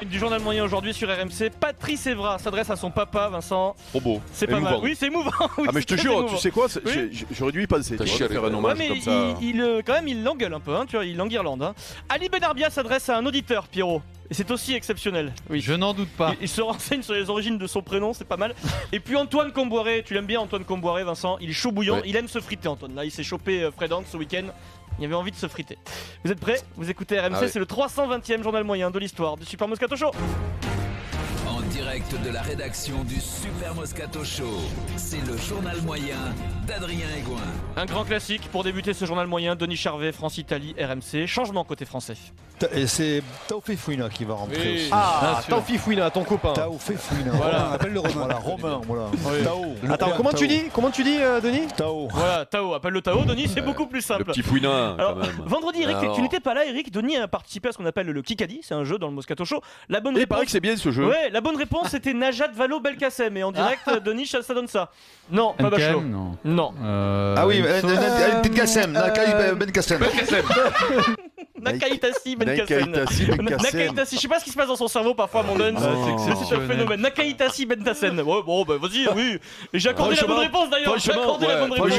Du journal moyen aujourd'hui sur RMC, Patrice Evra s'adresse à son papa, Vincent. Trop beau. C'est pas mal. Oui, c'est émouvant. Oui, ah mais je te jure, tu sais quoi, j'aurais dû y passer. T'as Tu chialé, faire un hommage comme ça. Quand même, il l'engueule un peu, hein, tu vois, il l'enguirlande. Hein. Ali Benarbia s'adresse à un auditeur, Pierrot. Et c'est aussi exceptionnel. Oui. Je n'en doute pas. Il se renseigne sur les origines de son prénom, c'est pas mal. Et puis Antoine Comboiré, tu l'aimes bien Antoine Comboiré, Vincent. Il est chaud bouillant, il aime se friter, Antoine. Là, il s'est chopé Fred Hank ce week-end. Il avait envie de se friter. Vous êtes prêts? Vous écoutez RMC, c'est le 320e journal moyen de l'histoire du Super Moscato Show. En direct de la rédaction du Super Moscato Show, c'est le journal moyen d'Adrien Egoin. Un grand classique pour débuter ce journal moyen, Denis Charvet, France-Italie, RMC. Changement côté français. Et c'est Taoufé Fouina qui va rentrer aussi. Ah, Taoufé Fouina, ton copain. Taoufé Fouina. Voilà. On appelle le Romain. Voilà, Romain, voilà. Oui. Tao. Attends, comment tu dis, Denis? Tao. Voilà, Tao, appelle le Tao, Denis, c'est beaucoup plus simple. Le petit fouinan, quand Alors, même. vendredi, Eric, tu n'étais pas là, Eric. Denis a participé à ce qu'on appelle le Kikadi, c'est un jeu dans le Moscato Show. La bonne Il réponse. paraît que c'est bien ce jeu. Ouais, la bonne réponse c'était Najat Vallaud Belkacem. Et en direct, Denis, ça donne ça. Non, pas Bachelot. Non. Ah oui, Ben Kassem. Ben Kassem. Nakaïtassi Benkassem. Nakaïtassi, je sais pas ce qui se passe dans son cerveau parfois, mon Duns. C'est un phénomène. Nakaïtassi Benkassem. Ouais, bon, bah vas-y, oui. Et j'ai accordé la bonne réponse d'ailleurs. J'ai accordé la bonne réponse.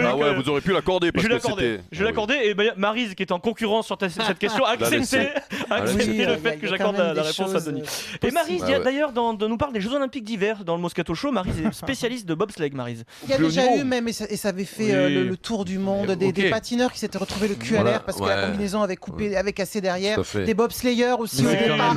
Ah ouais, vous aurez pu l'accorder parce que c'était. Je l'ai accordé. Et Maryse, qui est en concurrence sur cette question, a accepté le fait que j'accorde la réponse à Denis. Et Maryse, d'ailleurs, nous parle des Jeux Olympiques d'hiver dans le Moscato Show. Maryse est spécialiste de bobsleigh, Maryse. Il y a déjà eu même, et ça avait fait le tour du monde, des patineurs qui s'étaient retrouvés le cul à l'air parce que la combinaison avait cassé derrière. Des bobslayers aussi au départ.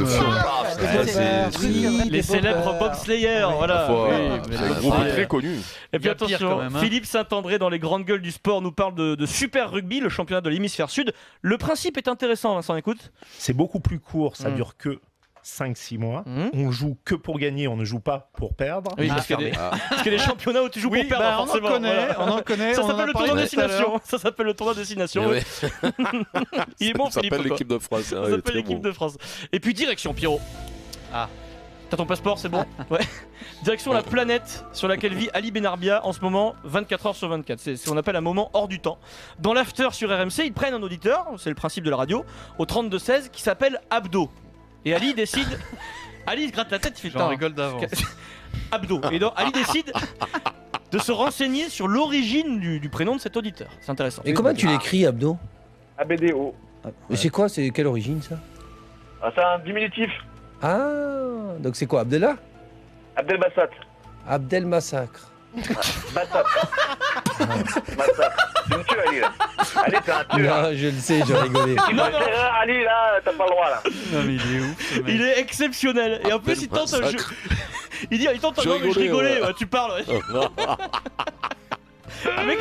Les célèbres bobslayers, voilà. Un groupe très connu. Et puis attention, Philippe Saint-André dans les grandes gueules du sport nous parle de Super Rugby, le championnat de l'hémisphère sud. Le principe est intéressant, Vincent, écoute. C'est beaucoup plus court, ça dure que 5-6 mois. On joue que pour gagner, on ne joue pas pour perdre. Oui, parce qu'il y a des championnats où tu joues pour perdre, forcément. On en connaît. Ça s'appelle le tournoi destination. Ça s'appelle le tournoi destination. Il est bon, Ça Philippe. s'appelle l'équipe de France. Ça s'appelle l'équipe de France. Et puis direction, Pierrot. T'as ton passeport, c'est bon? Ouais. Direction la planète sur laquelle vit Ali Benarbia en ce moment, 24 heures sur 24. C'est ce qu'on appelle un moment hors du temps. Dans l'after sur RMC, ils prennent un auditeur, c'est le principe de la radio, au 32-16 qui s'appelle Abdo. Et Ali décide. Ali se gratte la tête, il fait J'en rigole d'avance. Abdo. Et donc Ali décide de se renseigner sur l'origine du prénom de cet auditeur. C'est intéressant. Et comment tu l'écris, Abdo? ABDO. Mais c'est quoi? C'est quelle origine ça? C'est un diminutif. Ah, donc c'est quoi, Abdellah? Abdelbassat. Abdel Massacre. Bassat. Massacre. Tu me tues, Ali, là. Ali, t'es un tueur. Non, je le sais, j'ai rigolé. Tu vas faire Ali, là, t'as pas le droit, là. Non, mais il est ouf. Il est exceptionnel. Et en plus, il tente un jeu. Il tente un jeu, mais je rigolais. Ouais, tu parles. Mec,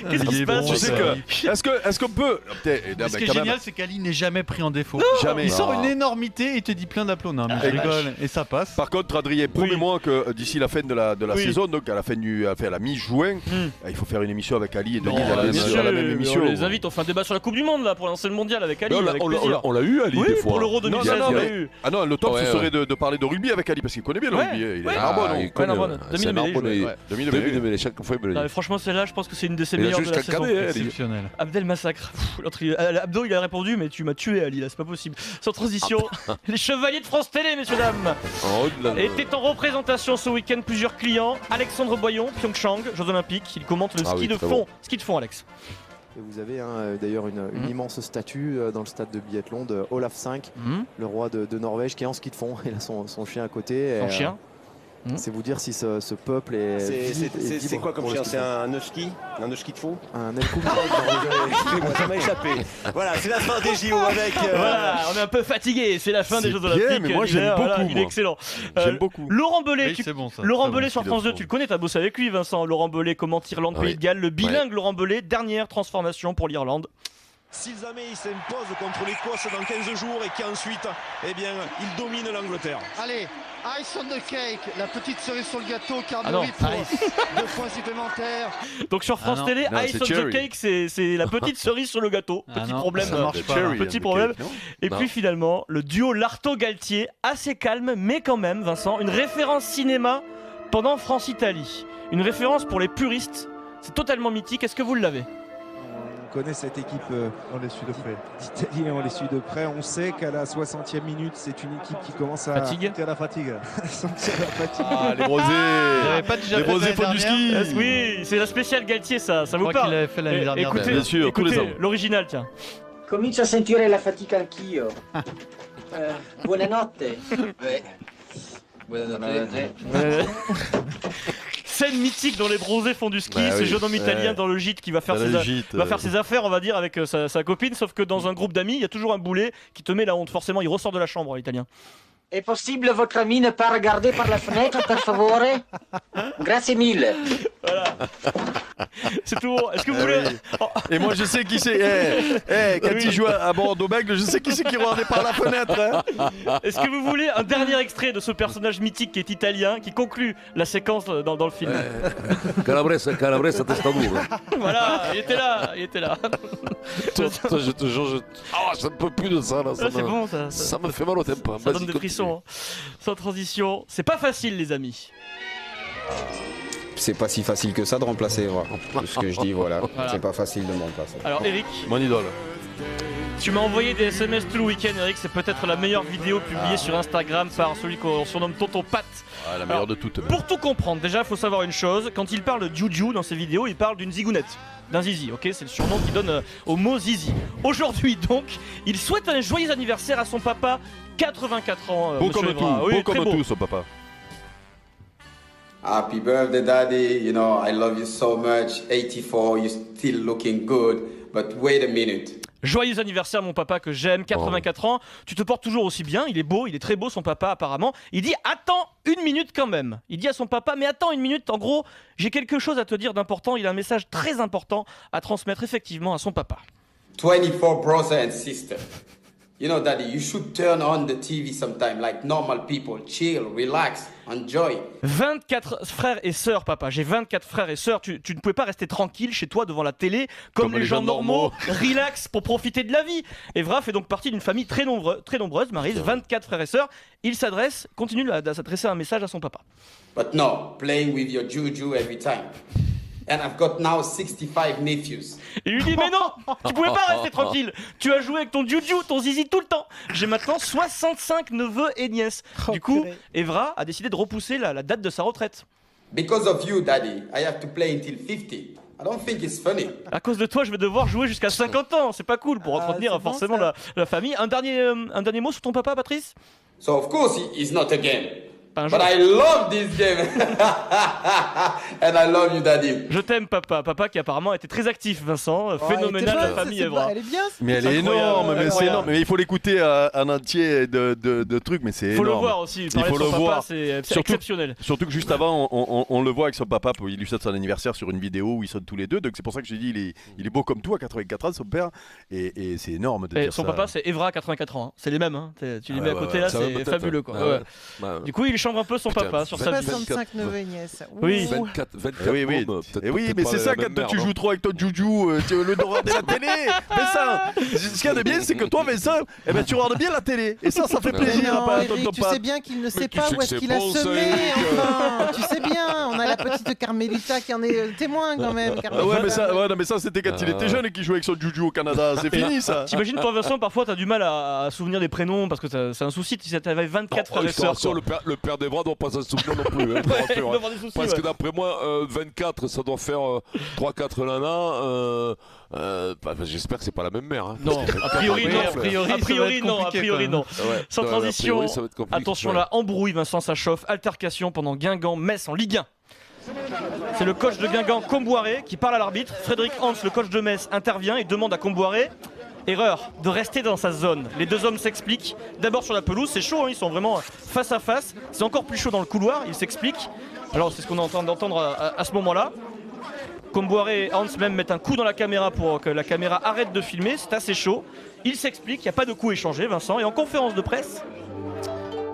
qu'est-ce qui se passe? Tu sais que, est-ce qu'on peut. Ce qui est génial, c'est qu'Ali n'est jamais pris en défaut. Jamais. Il sort une énormité et il te dit plein d'applaudissements. Non, mais je rigole. Et ça passe. Par contre, Adrien, promets-moi que d'ici la fin de la saison, donc à la mi-juin, il faut faire une émission avec Ali et Denis dans la même émission. On les invite, on fait un débat sur la Coupe du Monde là pour lancer le mondial avec Ali. On l'a eu, Ali, des fois. Pour l'Euro 2016. Ah non, le top ce serait de parler de rugby avec Ali parce qu'il connaît bien le rugby. Il est Narbonne. Demi-mêlée, chaque fois il me franchement, celle-là, je pense que c'est une de ses meilleures de la saison. Exceptionnel. Abdel Massacre. Abdo, il a répondu, mais tu m'as tué, Ali, là, c'est pas possible. Sans transition, les Chevaliers de France Télé, messieurs, dames. Étaient en représentation ce week-end plusieurs clients. Alexandre Boyon, Pyeongchang, Jeux Olympiques. Il commente le ski de fond. Ski de fond, Alex. Et vous avez d'ailleurs une immense statue dans le stade de biathlon de Olaf V, le roi de Norvège, qui est en ski de fond. Il a son chien à côté. Son chien. C'est vous dire si ce peuple est. C'est quoi comme chien? C'est un husky? Un husky de faux? Un Elkoum. Ça m'a échappé. Voilà, c'est la fin des JO avec. Voilà, on est un peu fatigué, c'est la fin des Jeux Olympiques. Mais moi j'aime beaucoup. Il est excellent. J'aime beaucoup. Laurent Belay, Laurent Belay sur bon, France 2, tu le connais, t'as bossé avec lui, Vincent. Laurent Belay commente Irlande, Pays de Galles, le bilingue Laurent Belay, dernière transformation pour l'Irlande. Si jamais il s'impose contre l'Écosse dans 15 jours et qu'ensuite, il domine l'Angleterre. Allez, ice on the cake, la petite cerise sur le gâteau, Carnori pour 2 points supplémentaires. Donc sur France Télé, ice on the cake, c'est la petite cerise sur le gâteau. Petit problème. Ça marche pas. Petit problème. Et puis finalement, le duo Lartaud-Galtier, assez calme, mais quand même, Vincent, une référence cinéma pendant France-Italie. Une référence pour les puristes. C'est totalement mythique. Est-ce que vous l'avez? connaît cette équipe on les suit de près. d'Italiens, on les suit de près. On sait qu'à la 60e minute, c'est une équipe qui commence à sentir la fatigue. sentir la fatigue. Ah, les brosés. Les brosés font du ski. Oui, c'est la spéciale Galtier, ça vous parle. qu'il avait fait l'année dernière. Écoutez, bien sûr, tous les ans. l'original, tiens. Comincio a sentire la fatica anch'io. Buonanotte. Buonanotte. Scène mythique dont les brosés font du ski, ce jeune homme italien dans le gîte qui va faire ses affaires, on va dire, avec sa copine, sauf que dans un groupe d'amis, il y a toujours un boulet qui te met la honte. Forcément, il ressort de la chambre, l'italien. Est possible votre ami ne pas regarder par la fenêtre, per favore? Grazie mille. Voilà. C'est tout. Est-ce que vous voulez... Et moi, je sais qui c'est. Quand il joue à Bordeaux-Bègles, je sais qui c'est qui regardait par la fenêtre. Hein. Est-ce que vous voulez un dernier extrait de ce personnage mythique qui est italien, qui conclut la séquence dans le film? Calabresa testa dura. Voilà, il était là. Je te jure, j'en peux plus de ça. Là, c'est bon, ça. Ça me fait mal au tempo. Ça donne des frissons. Hein. Sans transition, c'est pas facile, les amis. C'est pas si facile que ça de remplacer, voilà. Ce que je dis, voilà. C'est pas facile de me remplacer. Alors, Eric, mon idole. Tu m'as envoyé des SMS tout le week-end, Eric. C'est peut-être la meilleure vidéo publiée sur Instagram par celui qu'on surnomme Tonton Pat. La meilleure de toutes. Pour tout comprendre, déjà, il faut savoir une chose. Quand il parle de Juju dans ses vidéos, il parle d'une zigounette. D'un zizi, ok? C'est le surnom qu'il donne au mot zizi. Aujourd'hui, donc, il souhaite un joyeux anniversaire à son papa, 84 ans. Beau comme tout, oui, beau comme tout, son papa. Happy birthday, Daddy. You know, I love you so much. 84, you're still looking good. But wait a minute. Joyeux anniversaire, mon papa que j'aime, 84 ans. Tu te portes toujours aussi bien. Il est beau, il est très beau, son papa, apparemment. Il dit attends une minute quand même. Il dit à son papa, mais attends une minute. En gros, j'ai quelque chose à te dire d'important. Il a un message très important à transmettre effectivement à son papa. 24 brothers and sisters. You know, Daddy, you should turn on the TV sometime like normal people. Chill, relax, enjoy. 24 frères et sœurs, papa. J'ai 24 frères et sœurs. Tu ne pouvais pas rester tranquille chez toi devant la télé comme les gens normaux. Relax pour profiter de la vie. Evra fait donc partie d'une famille très nombreuse, Maryse, 24 frères et sœurs. Il continue à s'adresser un message à son papa. But no, playing with your juju every time. And I've got now 65 nephews. Et lui dit mais non, tu pouvais pas rester tranquille. Tu as joué avec ton juju, ton zizi tout le temps. J'ai maintenant 65 neveux et nièces. Du coup, Evra a décidé de repousser la date de sa retraite. Because of you, Daddy, I have to play until 50. I don't think it's funny. À cause de toi, je vais devoir jouer jusqu'à 50 ans. C'est pas cool pour entretenir forcément la famille. Un dernier mot sur ton papa, Patrice? So of course he's not a game. But I love this game. And I love you, Daddy. Je t'aime, papa. Papa qui apparemment était très actif, Vincent. Phénoménal, la famille Evra. Elle est bien. Mais elle est énorme, c'est énorme. Mais il faut l'écouter en entier de trucs, mais c'est énorme. Il faut le voir aussi. Il faut le voir. C'est exceptionnel. Surtout que juste avant, on le voit avec son papa pour illustrer son anniversaire sur une vidéo où ils sont tous les deux. Donc c'est pour ça que je dis il est beau comme tout à 84 ans, son père. Et c'est énorme de dire ça. Son papa, c'est Evra à 84 ans. C'est les mêmes. Tu les mets à côté là, c'est fabuleux, quoi. Du coup, il chambre un peu son papa sur sa vie. 65 neveux et nièces. Oui. 24 oui, mais c'est ça quand tu joues trop avec ton juju, tu veux le regarder la télé. Vincent, ce qu'il y a de bien, c'est que toi, Vincent, tu regardes bien la télé. Et ça fait plaisir à Eric, tu sais bien qu'il ne sait pas où est-ce qu'il a semé. Enfin, tu sais bien, on a la petite Carmelita qui en est témoin quand même. Mais ça, c'était quand il était jeune et qu'il jouait avec son juju au Canada. C'est fini ça. T'imagines, toi, Vincent, parfois t'as du mal à souvenir des prénoms parce que c'est un souci. Si t'avais 24 frères et sœurs. Le père d'Evra doit pas s'en souvenir non plus. Parce que d'après moi, 24, ça doit faire 3-4 nanas. J'espère que c'est pas la même mère. Hein. Non, a priori non. Sans transition, attention là, embrouille, Vincent, ça chauffe. Altercation pendant Guingamp-Metz en Ligue 1. C'est le coach de Guingamp, Comboiré, qui parle à l'arbitre. Frédéric Hans, le coach de Metz, intervient et demande à Comboiré, erreur, de rester dans sa zone. Les deux hommes s'expliquent. D'abord sur la pelouse, c'est chaud, ils sont vraiment face à face. C'est encore plus chaud dans le couloir, ils s'expliquent. Alors c'est ce qu'on est en train d'entendre à ce moment-là. Comboiré et Hans même mettent un coup dans la caméra pour que la caméra arrête de filmer. C'est assez chaud. Ils s'expliquent, il n'y a pas de coup échangé, Vincent. Et en conférence de presse,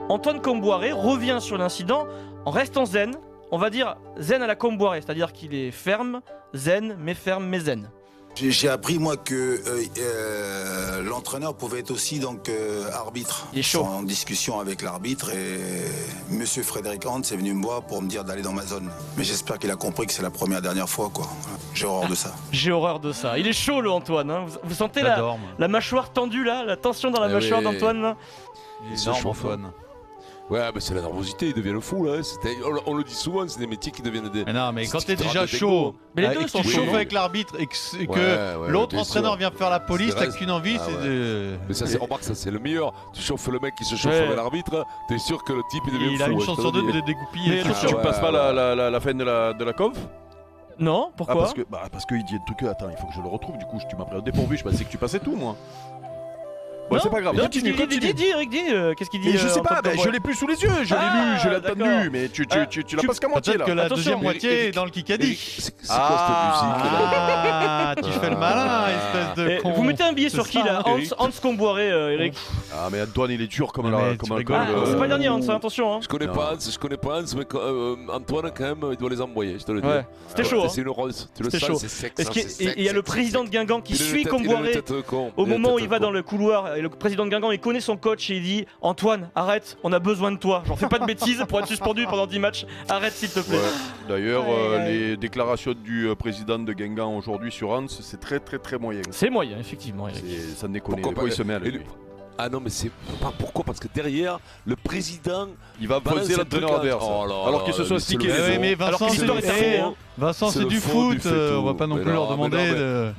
Antoine Comboiré revient sur l'incident en restant zen. On va dire zen à la Comboiré, c'est-à-dire qu'il est ferme, zen, mais zen. J'ai appris moi que l'entraîneur pouvait être aussi donc arbitre. Il est chaud. En discussion avec l'arbitre et Monsieur Frédéric Hans est venu me voir pour me dire d'aller dans ma zone. Mais j'espère qu'il a compris que c'est la première dernière fois quoi. J'ai horreur de ça. J'ai horreur de ça. Il est chaud le Antoine. Hein. Vous sentez la mâchoire tendue là, la tension dans la mâchoire d'Antoine là. C'est énorme Antoine. Ouais, mais c'est la nervosité, ils deviennent fous là. On le dit souvent, c'est des métiers qui deviennent des. Mais non, mais quand t'es déjà chaud, mais les deux sont chauds avec l'arbitre et que l'autre entraîneur vient faire la police, t'as qu'une envie, c'est de. Mais ça, remarque, ça c'est le meilleur. Tu chauffes le mec qui se chauffe avec l'arbitre, t'es sûr que le type il devient fou. Il a une chance sur deux de dégoupiller. Tu passes pas la fin de la conf? Non, pourquoi? Parce qu'il dit un truc. Attends, il faut que je le retrouve. Du coup, tu m'as pris au dépourvu. Je pensais que tu passais tout, moi. Bon, c'est pas grave. Continue. Eric, qu'est-ce qu'il dit? Je sais pas, je l'ai plus sous les yeux. Je l'ai lu, je l'ai entendu, mais tu l'as pas qu'à moitié là. Peut-être que la deuxième moitié est dans le Kikadi. C'est quoi cette musique là? Tu fais le malin, espèce de con. Vous mettez un billet sur qui là? Hans Comboiré, Eric. Ah, mais Antoine, il est dur comme un C'est pas le dernier Hans, attention. Je connais pas Hans, mais Antoine, quand même, il doit les envoyer, je te le dis. C'était chaud. C'est une rose, tu le sais, c'est sexe. Et il y a le président de Guingamp qui suit Comboiré au moment où il va dans le couloir. Et le président de Guingamp, il connaît son coach et il dit Antoine, arrête, on a besoin de toi. J'en fais pas de bêtises pour être suspendu pendant 10 matchs. Arrête s'il te plaît. D'ailleurs, les déclarations du président de Guingamp aujourd'hui sur Hans, c'est très moyen. C'est moyen, effectivement. Ça ne déconne pas. Il se met à lui. Ah non, mais c'est pas pourquoi, parce que derrière, le président il va poser l'entraîneur adverse. Alors que ce soit stické. Mais Vincent, c'est du foot. On va pas non plus leur demander de.